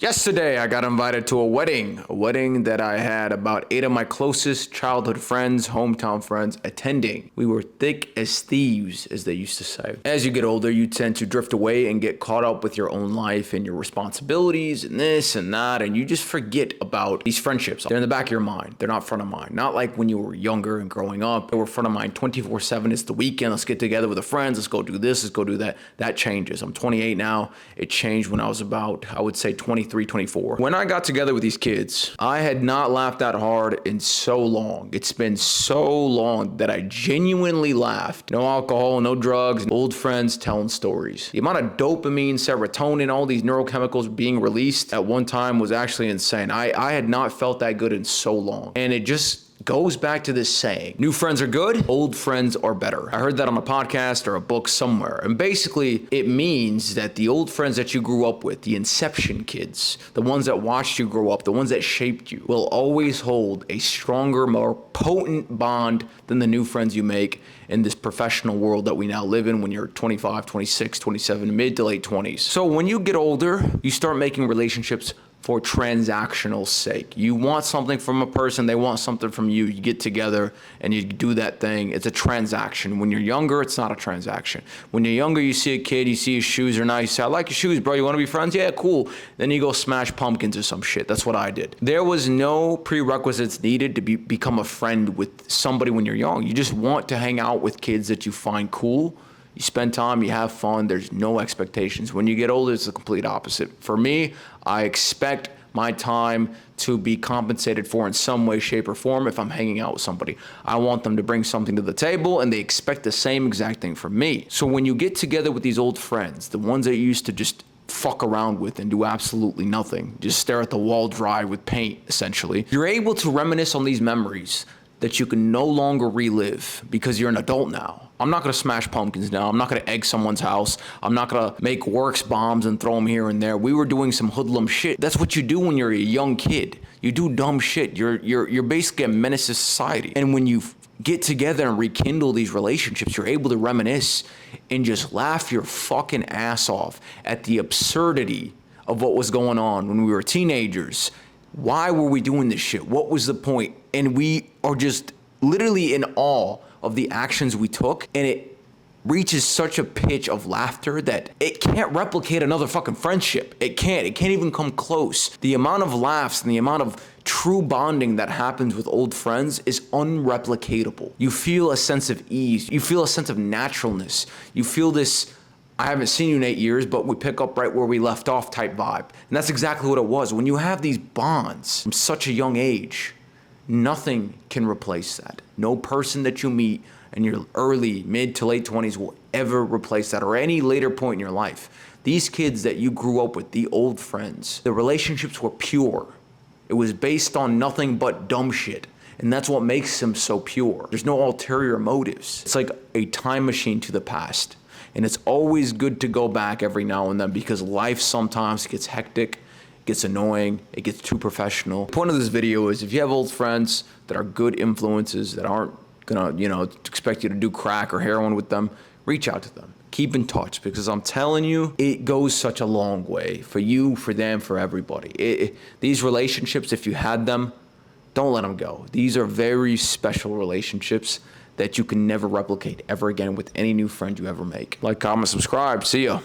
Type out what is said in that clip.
Yesterday, I got invited to a wedding that I had about 8 of my closest childhood friends, hometown friends, attending. We were thick as thieves, as they used to say. As you get older, you tend to drift away and get caught up with your own life and your responsibilities and this and that, and you just forget about these friendships. They're in the back of your mind. They're not front of mind. Not like when you were younger and growing up. They were front of mind 24/7. It's the weekend. Let's get together with the friends. Let's go do this. Let's go do that. That changes. I'm 28 now. It changed when I was about, I would say, 23, 24. When I got together with these kids, I had not laughed that hard in so long. It's been so long that I genuinely laughed. No alcohol, no drugs, old friends telling stories. The amount of dopamine, serotonin, all these neurochemicals being released at one time was actually insane. I had not felt that good in so long. And it just goes back to this saying, new friends are good, old friends are better. I heard that on a podcast or a book somewhere. And basically it means that the old friends that you grew up with, the inception kids, the ones that watched you grow up, the ones that shaped you, will always hold a stronger, more potent bond than the new friends you make in this professional world that we now live in when you're 25, 26, 27, mid to late 20s. So when you get older, you start making relationships for transactional sake. You want something from a person, they want something from you. You get together and you do that thing. It's a transaction. When you're younger, it's not a transaction. When you're younger, you see a kid, you see his shoes are nice. You say, I like your shoes, bro. You want to be friends? Yeah, cool. Then you go smash pumpkins or some shit. That's what I did. There was no prerequisites needed to become a friend with somebody when you're young. You just want to hang out with kids that you find cool. You spend time, you have fun, there's no expectations. When you get older, it's the complete opposite. For me, I expect my time to be compensated for in some way, shape, or form if I'm hanging out with somebody. I want them to bring something to the table, and they expect the same exact thing from me. So when you get together with these old friends, the ones that you used to just fuck around with and do absolutely nothing, just stare at the wall dry with paint, essentially, you're able to reminisce on these memories that you can no longer relive because you're an adult now. I'm not gonna smash pumpkins now. I'm not gonna egg someone's house. I'm not gonna make works bombs and throw them here and there. We were doing some hoodlum shit. That's what you do when you're a young kid. You do dumb shit. You're basically a menace to society. And when you get together and rekindle these relationships, you're able to reminisce and just laugh your fucking ass off at the absurdity of what was going on when we were teenagers. Why were we doing this shit? What was the point? And we are just literally in awe of the actions we took, and it reaches such a pitch of laughter that it can't replicate another fucking friendship. It can't even come close. The amount of laughs and the amount of true bonding that happens with old friends is unreplicatable. You feel a sense of ease. You feel a sense of naturalness. You feel this, I haven't seen you in 8 years, but we pick up right where we left off type vibe. And that's exactly what it was. When you have these bonds from such a young age, nothing can replace that. No person that you meet in your early, mid to late 20s will ever replace that, or any later point in your life. These kids that you grew up with, the old friends, the relationships were pure. It was based on nothing but dumb shit. And that's what makes them so pure. There's no ulterior motives. It's like a time machine to the past. And it's always good to go back every now and then because life sometimes gets hectic, gets annoying, it gets too professional. The point of this video is if you have old friends that are good influences, that aren't gonna, expect you to do crack or heroin with them, reach out to them. Keep in touch because I'm telling you, it goes such a long way for you, for them, for everybody. These relationships, if you had them, don't let them go. These are very special relationships that you can never replicate ever again with any new friend you ever make. Like, comment, subscribe. See ya.